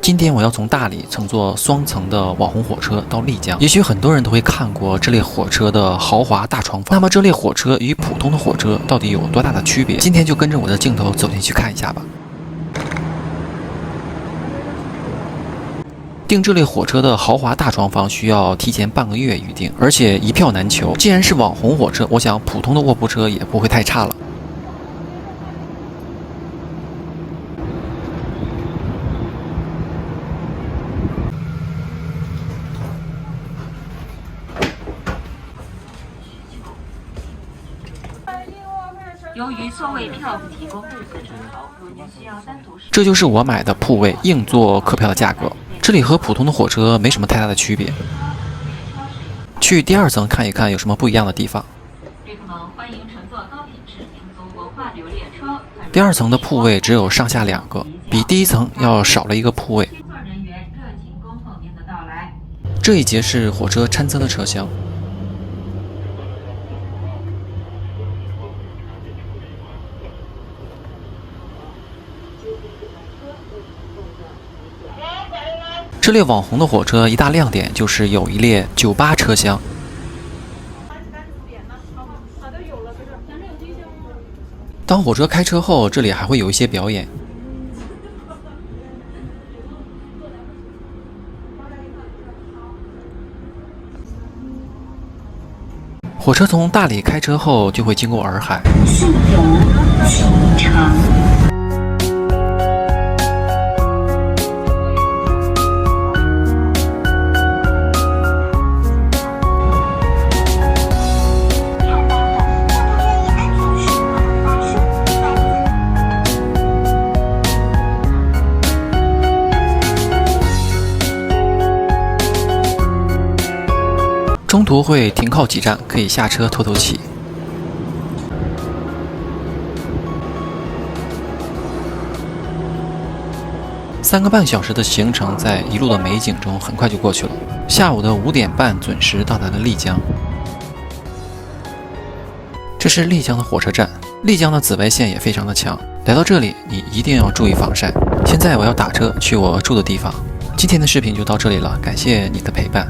今天我要从大理乘坐双层的网红火车到丽江。也许很多人都会看过这类火车的豪华大床房，那么这类火车与普通的火车到底有多大的区别？今天就跟着我的镜头走进去看一下吧。订这类火车的豪华大床房需要提前半个月预订，而且一票难求。既然是网红火车，我想普通的卧铺车也不会太差了。由于座位票不提供，如您需要单独这就是我买的铺位硬座客票的价格，这里和普通的火车没什么太大的区别。去第二层看一看有什么不一样的地方。旅客们，欢迎乘坐高品质民族文化旅游列车。第二层的铺位只有上下2个，比第一层要少了一个铺位。工作人员热情恭候您的到来。这一节是火车餐车的车厢。这列网红的火车一大亮点就是有一列酒吧车厢。当火车开车后，这里还会有一些表演。火车从大理开车后就会经过洱海。信永启程。中途会停靠几站，可以下车透透气。3个半小时的行程，在一路的美景中很快就过去了。下午的5点半准时到达了丽江。这是丽江的火车站，丽江的紫外线也非常的强。来到这里，你一定要注意防晒。现在我要打车去我住的地方。今天的视频就到这里了，感谢你的陪伴。